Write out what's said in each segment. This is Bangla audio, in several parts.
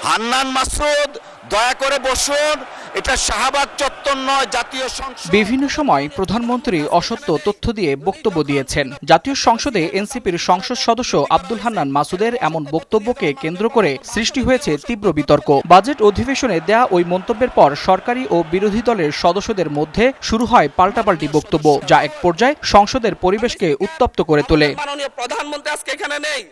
হান্নান মাসুদ দয়া করে বসুন, এটা শাহবাগ চত্বর নয়, জাতীয় সংসদ। বিভিন্ন সময় প্রধানমন্ত্রী অসত্য তথ্য দিয়ে বক্তব্য দিয়েছেন। জাতীয় সংসদে এনসিপির সংসদ সদস্য আব্দুল হান্নান মাসুদের এমন বক্তব্যকে কেন্দ্র করে সৃষ্টি হয়েছে তীব্র বিতর্ক। বাজেট অধিবেশনে দেয়া ওই মন্তব্যের পর সরকারি ও বিরোধী দলের সদস্যদের মধ্যে শুরু হয় পাল্টাপাল্টি বক্তব্য, যা এক পর্যায়ে সংসদের পরিবেশকে উত্তপ্ত করে তোলে। মাননীয় প্রধানমন্ত্রী আজকে এখানে নেই,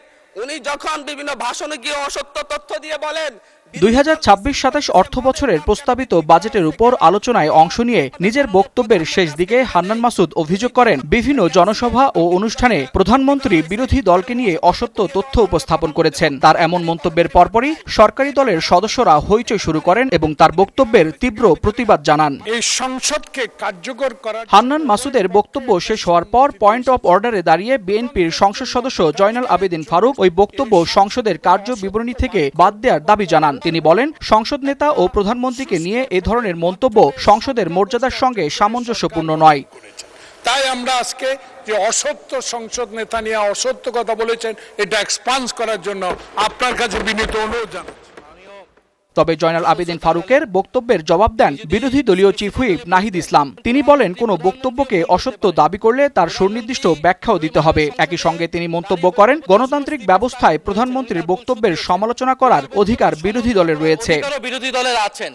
উনি যখন বিভিন্ন ভাষণে গিয়ে অসত্য তথ্য দিয়ে বলেন 2026-27 অর্থ বছরের প্রস্তাবিত বাজেটের উপর আলোচনায় অংশ নিয়ে নিজের বক্তব্যের শেষ দিকে হান্নান মাসুদ অভিযোগ করেন, বিভিন্ন জনসভা ও অনুষ্ঠানে প্রধানমন্ত্রী বিরোধী দলকে নিয়ে অসত্য তথ্য উপস্থাপন করেছেন। তার এমন মন্তব্যের পরপরই সরকারি দলের সদস্যরা হইচই শুরু করেন এবং তার বক্তব্যের তীব্র প্রতিবাদ জানান। এই সংসদকে কার্যকর করার হান্নান মাসুদের বক্তব্য শেষ হওয়ার পর পয়েন্ট অফ অর্ডারে দাঁড়িয়ে বিএনপির সংসদ সদস্য জয়নাল আবেদিন ফারুক ওই বক্তব্য সংসদের কার্য বিবরণী থেকে বাদ দেওয়ার দাবি জানান। তিনি বলেন, সংসদ নেতা ও প্রধানমন্ত্রীকে নিয়ে এ ধরনের মন্তব্য সংসদের মর্যাদার সঙ্গে সামঞ্জস্যপূর্ণ নয়। তাই আমরা আজকে যে অসত্য সংসদ নেতা নিয়ে অসত্য কথা বলেছেন, এটা এক্সপান্স করার জন্য আপনার কাছে বিনীত অনুরোধ জানাচ্ছি। তবে জয়নাল আবেদিন ফারুকের বক্তব্যের জবাব দেন বিরোধী দলীয় চিফ হুইপ নাহিদ ইসলাম। তিনি বলেন, কোনো বক্তব্যকে অসত্য দাবি করলে তার সুনির্দিষ্ট ব্যাখ্যাও দিতে হবে। একই সঙ্গে তিনি মন্তব্য করেন, গণতান্ত্রিক ব্যবস্থায় প্রধানমন্ত্রীর বক্তব্যের সমালোচনা করার অধিকার বিরোধী দলের রয়েছে। বিরোধী দলের আছেন,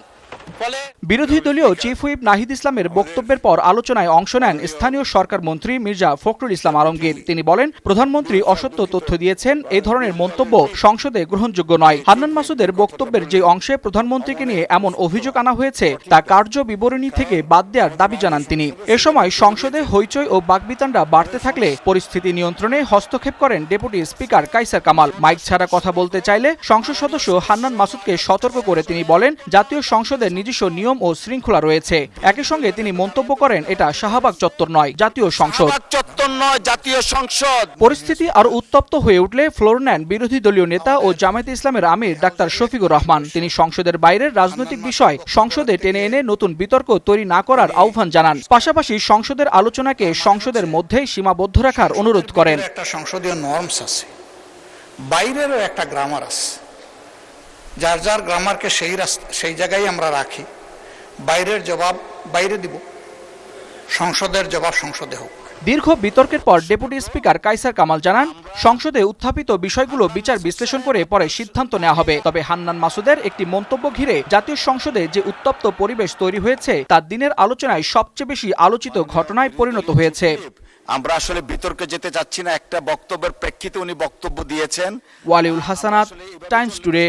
বিরোধী দলীয় চিফ হুইপ নাহিদ ইসলামের বক্তব্যের পর আলোচনায় অংশ নেন স্থানীয় সরকার মন্ত্রী মির্জা ফখরুল ইসলাম আলমগীর। তিনি বলেন, প্রধানমন্ত্রী অসত্য তথ্য দিয়েছেন, এই ধরনের মন্তব্য সংসদে গ্রহণযোগ্য নয়। হান্নান মাসুদের বক্তব্যের যে অংশে প্রধানমন্ত্রীকে নিয়ে এমন অভিযোগ আনা হয়েছে তা কার্য বিবরণী থেকে বাদ দেওয়ার দাবি জানান তিনি। এ সময় সংসদে হইচই ও বাকবিতণ্ডা বাড়তে থাকলে পরিস্থিতি নিয়ন্ত্রণে হস্তক্ষেপ করেন deputy speaker Kaiser Kamal. Mike ছাড়া কথা বলতে চাইলে সংসদ সদস্য হান্নান মাসুদকে সতর্ক করে তিনি বলেন, জাতীয় সংসদের নিজস্ব নিয়ম ও শৃঙ্খলা রয়েছে। একই সঙ্গে তিনি মন্তব্য করেন, এটা শাহবাগ চত্বর নয়, জাতীয় সংসদ। জাতীয় সংসদ। পরিস্থিতি আরো উত্তপ্ত হয়ে উঠলে ফ্লোর নেন বিরোধী দলীয় নেতা ও জামায়াতে ইসলামের আমির ডাক্তার শফিকুর রহমান। তিনি সংসদের বাইরের রাজনৈতিক বিষয় সংসদে টেনে এনে নতুন বিতর্ক তৈরি না করার আহ্বান জানান। পাশাপাশি সংসদের আলোচনাকে সংসদের মধ্যেই সীমাবদ্ধ রাখার অনুরোধ করেন। একটা সংসদীয় নর্মস আছে, বাইরেরও একটা গ্রামার আছে, যার যার গ্রামারকে সেই জায়গায় আমরা রাখি। বাইরের জবাব বাইরে দিব, সংসদের জবাব সংসদে হোক। দীর্ঘ বিতর্কের পর ডেপুটি স্পিকার কায়সার কামাল জানান, সংসদে উত্থাপিত বিষয়গুলো বিচার বিশ্লেষণ করে পরে সিদ্ধান্ত নেওয়া হবে। তবে হান্নান মাসুদের একটি মন্তব্য ঘিরে জাতীয় সংসদে যে উত্তপ্ত পরিবেশ তৈরি হয়েছে তা দিনের আলোচনায় সবচেয়ে বেশি আলোচিত ঘটনায় পরিণত হয়েছে। আমরা আসলে বিতর্কে যেতে চাচ্ছি না, একটা বক্তব্যের প্রেক্ষিতে উনি বক্তব্য দিয়েছেন। Waliul Hasnat, Times today.